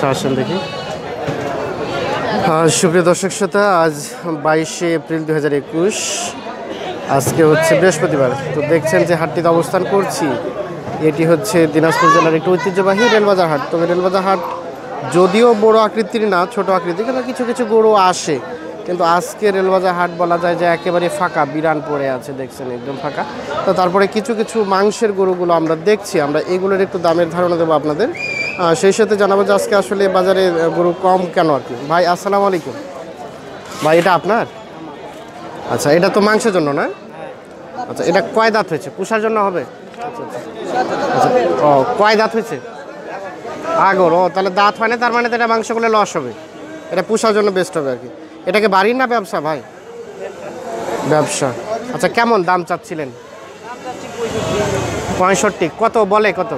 আচ্ছা আসেন দেখি। সুপ্রিয় দর্শক শ্রোতা, আজ 22শে এপ্রিল 2021, আজকে হচ্ছে বৃহস্পতিবার। তো দেখছেন যে হাটটিতে অবস্থান করছি, এটি হচ্ছে দিনাজপুর জেলার একটি ঐতিহ্যবাহী রেলবাজার হাট। তবে রেলবাজার হাট যদিও বড় আকৃতির না, ছোট আকৃতির, কিন্তু কিছু কিছু গরু আসে। কিন্তু আজকে রেলবাজার হাট বলা যায় যে একেবারে ফাঁকা, বিরান পড়ে আছে, দেখছেন একদম ফাঁকা। তো তারপরে কিছু কিছু মাংসের গরুগুলো আমরা দেখছি, আমরা এগুলোর একটু দামের ধারণা দেবো আপনাদের। সেই সাথে জানাবো যে আজকে আসলে বাজারে গরু কম কেন আর কি। ভাই আসসালামু আলাইকুম। ভাই এটা আপনার? আচ্ছা, এটা তো মাংসের জন্য না? আচ্ছা, এটা কয় দাঁত হয়েছে? পুষার জন্য হবে? আচ্ছা, ও কয় দাঁত হয়েছে? আগর, ও তাহলে দাঁত হয় না, তার মানে তো এটা মাংস করলে লস হবে, এটা পুষার জন্য বেস্ট হবে আর কি। এটাকে বাড়ির না ব্যবসা ভাই? ব্যবসা। আচ্ছা, কেমন দাম চাচ্ছিলেন? 65। কত বলে? কত?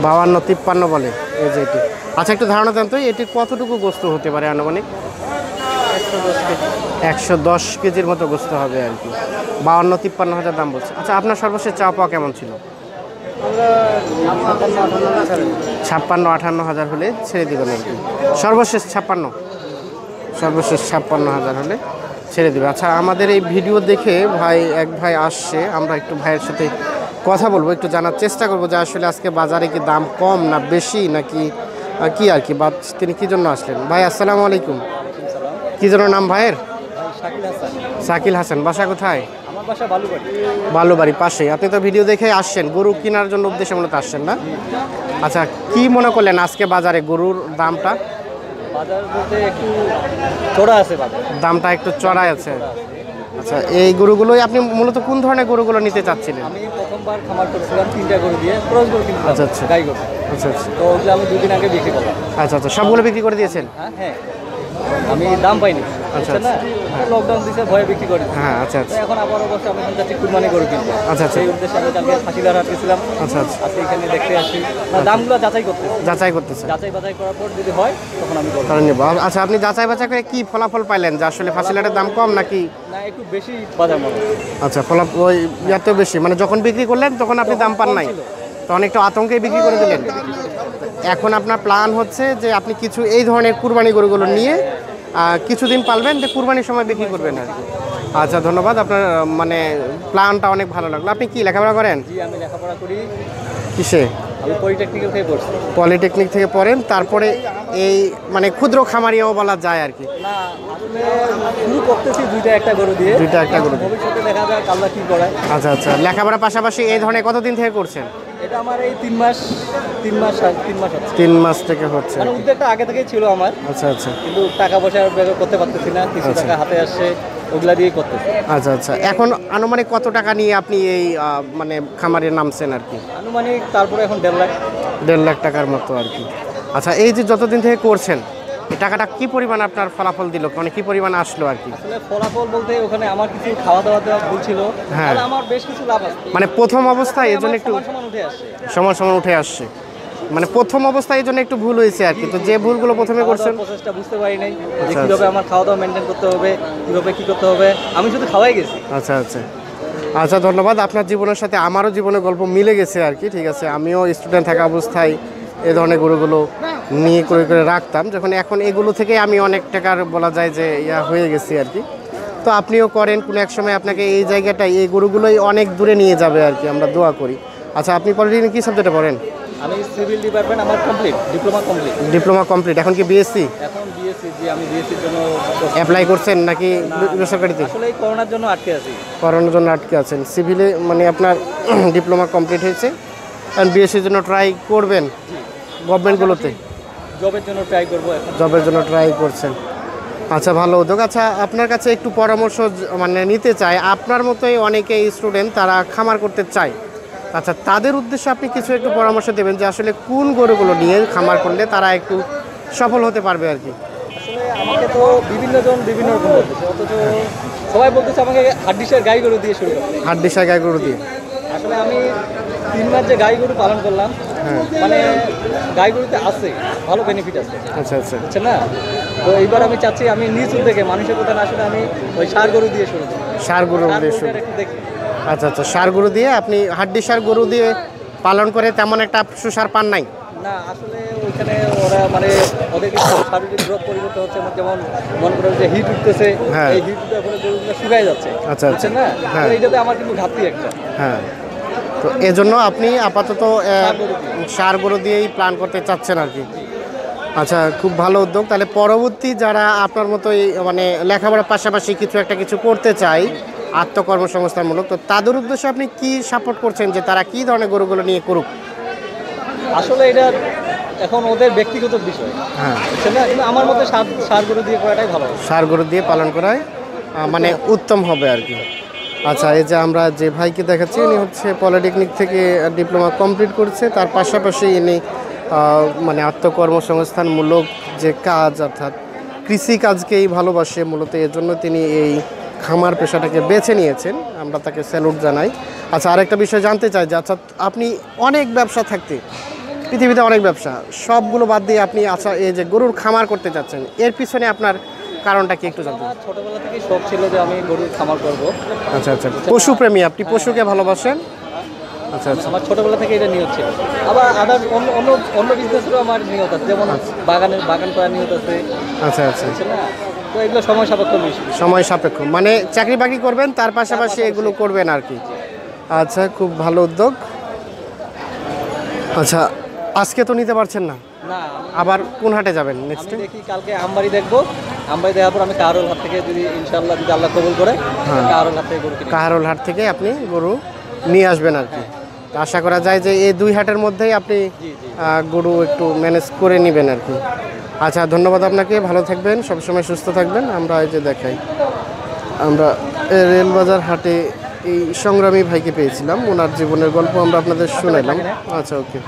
52-53 বলে, এই যে এটি। আচ্ছা, একটু ধারণা দেন তো এটি কতটুকু গোস্ত হতে পারে আনুমানিক? 110 কেজির মতো গোস্ত হবে আর কি। 52-53 হাজার দাম বলছে। আচ্ছা, আপনার সর্বশেষ চা পাওয়া কেমন ছিল? 56-58 হাজার হলে ছেড়ে দেবেন আর কি। সর্বশেষ 56? সর্বশেষ 56 হাজার হলে ছেড়ে দেবে। আচ্ছা, আমাদের এই ভিডিও দেখে এক ভাই আসছে, আমরা একটু ভাইয়ের সাথে কথা বলবো, একটু জানার চেষ্টা করবো যে আসলে আজকে বাজারে কি দাম কম না বেশি নাকি কি আর কি, বা তিনি কী জন্য আসলেন। ভাই আসসালামু আলাইকুম। কী জন্য নাম ভাইয়ের? শাকিল হাসান। বাসা কোথায়? বালুবাড়ি পাশেই। আপনি তো ভিডিও দেখে আসছেন, গরু কেনার জন্য উদ্দেশ্যে মূলত আসছেন না? আচ্ছা, কি মনে করলেন আজকে বাজারে গরুর দামটা? দামটা একটু চড়াই আছে। আচ্ছা, এই গরুগুলোই আপনি মূলত কোন ধরনের গরুগুলো নিতে চাচ্ছিলেন? আমি প্রথমবার খামার করেছিলাম 3টা গরু দিয়ে, ক্রস গরু কিনছিলাম। আচ্ছা আচ্ছা, গাই গরু। আচ্ছা আচ্ছা, তো ওগুলো আমি 2 দিন আগে বিক্রি করলাম। আচ্ছা আচ্ছা, সবগুলো বিক্রি করে দিয়েছেন? হ্যাঁ, আমি দাম পাইনি। আচ্ছা না, লকডাউন দিছে, ভয়ে বিক্রি করি। হ্যাঁ, আচ্ছা আচ্ছা, এখন আবার অবশ্য আমি যাচ্ছি কুরবানি গরু কিনতে। আচ্ছা আচ্ছা, সেই উদ্দেশ্যে আমি কালকে ফাঁসিলার হাট গেছিলাম। আচ্ছা আচ্ছা, আজকে এখানে দেখতে আসি, দামগুলো যাচাই করতেছে। যাচাই করতেছে? যাচাই বাছাই করার পর যদি হয় তখন আমি করব। নেব। আচ্ছা, আপনি যাচাই বাছাই করে কি ফলাফল পাইলেন যে আসলে ফাঁসিলাটের দাম কম নাকি? না, একটু বেশি বাজার মনে হয়। আচ্ছা, ফলাফল ওই ইয়াতেও বেশি, মানে যখন বিক্রি করলেন তখন আপনি দাম পান নাই, তখন একটু আতঙ্কে বিক্রি করে দিলেন। এখন আপনার প্ল্যান হচ্ছে যে আপনি কিছু এই ধরনের কুরবানি গরুগুলো নিয়ে কিছুদিন পালবেন, যে কুরবানির সময় বিক্রি করবেন আর কি। আচ্ছা, ধন্যবাদ। আপনার মানে প্ল্যানটা অনেক ভালো লাগলো। আপনি কি লেখাপড়া করেন? জি, আমি লেখাপড়া করি। কিসে? আমি পলিটেকনিক্যাল থেকে পড়ছি। পলিটেকনিক থেকে পড়েন, তারপরে এই মানে ক্ষুদ্র খামারিও বলা যায় আর কি। না, আসলে শুরু করতেছি 2টা একটা গরু দিয়ে। 2টা একটা গরু দিয়ে। ভবিষ্যতে দেখা যায় আল্লাহ কি করে। আচ্ছা আচ্ছা, লেখাপড়ার পাশাপাশি এই ধরনের কতদিন থেকে করছেন? এটা আমার এই 3 মাস হচ্ছে। 3 মাস থেকে হচ্ছে, মানে উদ্যোগটা আগে থেকেই ছিল আমার। আচ্ছা আচ্ছা, কিন্তু টাকা পয়সা বের করতে পারতেছি না, কিছু টাকা হাতে আসছে, ওগুলা দিয়ে করতেছি। আচ্ছা আচ্ছা। এখন আনুমানিক কত টাকা নিয়ে আপনি এই মানে খামারে নামছেন আর কি? আনুমানিক তারপরে এখন 1.5 লাখ টাকার মতো আর কি। আচ্ছা, এই যে যতদিন থেকে করছেন, এই টাকাটা কি পরিমাণ আপনার ফলাফল দিল, মানে কি পরিমাণ আসলো আর কি? আসলে ফলাফল বলতে ওখানে আমার কিছু খাওয়া দাওয়া ভুল ছিল, হ্যাঁ, আমার বেশ কিছু লাভ আছে। মানে প্রথম অবস্থায় এই জন্য একটু সমান উঠে আসছে, মানে প্রথম অবস্থায় এই জন্য একটু ভুল হয়েছে আর কি। তো যে ভুলগুলো প্রথমে করছেন, প্রসেসটা বুঝতে পারি নাই যে কিভাবে আমার খাওয়া দাওয়া মেনটেন করতে হবে, কিভাবে কি করতে হবে, আমি শুধু খাওয়াই গেছি। আচ্ছা আচ্ছা আচ্ছা, ধন্যবাদ। আপনার জীবনের সাথে আমারও জীবনের গল্প মিলে গেছে আর কি। ঠিক আছে, আমিও স্টুডেন্ট থাকা অবস্থায় এই ধরনের গরুগুলো নিয়ে করে রাখতাম, যখন এখন এগুলো থেকে আমি অনেক টাকার বলা যায় যে হয়ে গেছি আর কি। তো আপনিও করেন, কোনো এক সময় আপনাকে এই জায়গাটায় এই গরুগুলোই অনেক দূরে নিয়ে যাবে আর কি, আমরা দোয়া করি। আচ্ছা, আপনি পলিটেকনিক কি সাবজেক্টে পড়েন? আমি সিভিল ডিপার্টমেন্ট, আমার ডিপ্লোমা কমপ্লিট। এখন কি বিএসসি? এখন বিএসসি। জি, আমি বিএসসির জন্য অ্যাপ্লাই করছেন নাকি বেসরকারিতে? আসলে করোনার জন্য আটকে আছি। করোনার জন্য আটকে আছেন। সিভিলে মানে আপনার ডিপ্লোমা কমপ্লিট হয়েছে, কারণ বিএসসির জন্য ট্রাই করবেন গভর্নমেন্টগুলোতে? জবের জন্য ট্রাই করবো। জবের জন্য ট্রাই করছেন। আচ্ছা, ভালো উদ্যোগ। আচ্ছা, আপনার কাছে একটু পরামর্শ মানে নিতে চাই, আপনার মতোই অনেকে স্টুডেন্ট তারা খামার করতে চায়। আচ্ছা, তাদের উদ্দেশ্যে আপনি কিছু একটু পরামর্শ দেবেন যে আসলে কোন গরুগুলো নিয়ে খামার করলে তারা একটু সফল হতে পারবে আর কি? আসলে আমাকে তো বিভিন্ন জন বিভিন্ন রকম বলতেছে, অথচ সবাই বলতেছে আমাকে হাড্ডিসার গাই গরু দিয়ে শুরু করতে। হাড্ডিসার গাই গরু দিয়ে? আসলে আমি 3 মাস যে গাই গরু পালন করলাম, মানে গাই গরুতে আছে ভালো বেনিফিট আছে। আচ্ছা আচ্ছা, বুঝছেন না? তো এইবার আমি চাচ্ছি আমি নিজ উদ্যোগে মানুষের কথা না শুনে আমি ওই সার গরু দিয়ে শুরু করি। সার গরু দিয়ে শুরু? একটু দেখি। আচ্ছা আচ্ছা, সার গরু দিয়ে আপনি হাড্ডিসার গরু দিয়ে পালন করে তেমন একটা সুসার পান নাই? না আসলে ওইখানে ওরা মানে ওদের কিছু শারীরিক রোগ পরিবর্তন হচ্ছে, যেমন মনে করেন যে হিট উঠতেছে, হ্যাঁ। এই হিট উঠার ফলে গরুগুলো শুকায় যাচ্ছে। আচ্ছা, আচ্ছা। বুঝছেন না? হ্যাঁ। তো এইটাতে আমার কিন্তু ঘাটতি একটা। হ্যাঁ, তো এজন্য আপনি আপাতত গরু দিয়ে। সার গরু দিয়েই প্ল্যান করতে চাচ্ছেন আর কি। আচ্ছা, খুব ভালো উদ্যোগ। তাহলে পরবর্তী যারা আপনার মতোই মানে লেখাপড়ার পাশাপাশি কিছু করতে চায় আত্মকর্মসংস্থানমূলক, তো তাদের উদ্দেশ্যে আপনি কি সাপোর্ট করছেন যে তারা কি ধরনের গরুগুলো নিয়ে করুক? আসলে এটা এখন ওদের ব্যক্তিগত বিষয়। হ্যাঁ, বুঝছেন না? কিন্তু আমার মতে সার গরু দিয়ে করাটাই ভালো। সার গরু দিয়ে পালন করায় মানে উত্তম হবে আর কি। আচ্ছা, এই যে আমরা যে ভাইকে দেখাচ্ছি ইনি হচ্ছে পলিটেকনিক থেকে ডিপ্লোমা কমপ্লিট করছে, তার পাশাপাশি ইনি মানে আত্মকর্মসংস্থানমূলক যে কাজ অর্থাৎ কৃষি কাজকেই ভালোবাসে মূলত, এর জন্য তিনি এই খামার পেশাটাকে বেছে নিয়েছেন। আমরা তাকে স্যালুট জানাই। আচ্ছা, আরেকটা বিষয় জানতে চাই যে আচ্ছা আপনি অনেক ব্যবসা থাকতে পৃথিবীতে অনেক ব্যবসা সবগুলো বাদ দিয়ে আপনি আচ্ছা এই যে গরুর খামার করতে চাচ্ছেন, এর পিছনে আপনার কারণটা কি একটু জানতে? আমার ছোটবেলা থেকেই শখ ছিল যে আমি গরুর খামার করব। আচ্ছা আচ্ছা, পশুপ্রেমী, আপনি পশুকে ভালোবাসেন। আচ্ছা আচ্ছা, আমার ছোটবেলা থেকে এটা নিয়ত ছিল। আবার আদার অন্য অন্য অন্য বিজনেসেরও আমার নিয়ত আছে, যেমন বাগান করার নিয়ত আছে। আচ্ছা আচ্ছা, বুঝছেন না? তো এগুলো সময় সাপেক্ষ বেশি। সময় সাপেক্ষ মানে চাকরি বাকরি করবেন তার পাশাপাশি এগুলো করবেন আর কি। আচ্ছা, খুব ভালো উদ্যোগ। আচ্ছা, আজকে তো নিতে পারছেন না, না আবার কোন হাটে যাবেন নেক্সটে? আমি দেখি কালকে আমবাড়ি দেখবো। আমবাড়ি দেখার পর আমি কারোর হাত থেকে যদি ইনশাল্লাহ যদি আল্লাহ কবুল করে কারোর হাত থেকে গরু কিনে। কাহারোল হাট থেকে আপনি গরু নিয়ে আসবেন আর কি। তো আশা করা যায় যে এই দুই হাটের মধ্যেই আপনি জি জি। গরু একটু ম্যানেজ করে নেবেন আর কি। আচ্ছা, ধন্যবাদ আপনাকে, ভালো থাকবেন, সবসময় সুস্থ থাকবেন। আমরা এই যে দেখাই, আমরা রেলবাজার হাটে এই সংগ্রামী ভাইকে পেয়েছিলাম, ওনার জীবনের গল্প আমরা আপনাদের শোনাইলাম। আচ্ছা, ওকে।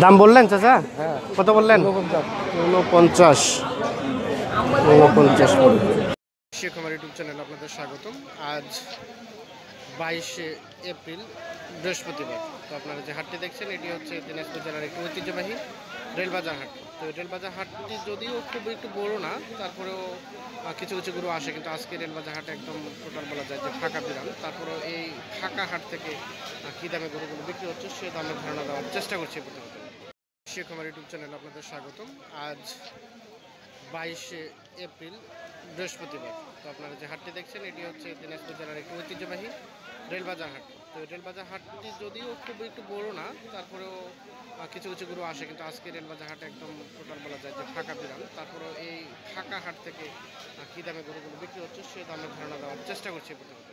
দাম বললেন চাচা? কত বললেন? 49। 49। শেখ আমার ইউটিউব চ্যানেল আপনাদের স্বাগতম। আজ 22শে এপ্রিল বৃহস্পতিবার। তো আপনারা যে হাটটি দেখছেন এটি হচ্ছে দিনাজপুর জেলার একটি ঐতিহ্যবাহী রেলবাজার হাট। তো রেলবাজার হাটটি যদিও খুব একটু বড় না, তারপরেও কিছু গরু আসে, কিন্তু আজকে রেলবাজার হাটে একদম টোটাল বলা যায় যে ফাঁকা বিরাম। তারপরেও এই ফাঁকা হাট থেকে কী দামে গরুগুলো বিক্রি হচ্ছে সে দামের ধারণা দেওয়ার চেষ্টা করছি প্রথমত। শেখ আমার ইউটিউব চ্যানেল আপনাদের স্বাগতম। আজ 22শে এপ্রিল বৃহস্পতিবার। তো আপনারা যে হাটটি দেখছেন এটি হচ্ছে দিনাজপুর জেলার একটি ঐতিহ্যবাহী রেলবাজার হাট। তো রেলবাজার হাটটি যদিও খুব একটু বড় না, তারপরেও কিছু গরু আসে, কিন্তু আজকে রেলবাজার হাটে একদম টোটাল বলা যায় যে ফাঁকা বিরাম। তারপরেও এই ফাঁকা হাট থেকে কী দামে গরুগুলো বিক্রি হচ্ছে সে দামের ধারণা দেওয়ার চেষ্টা করছি প্রথমত।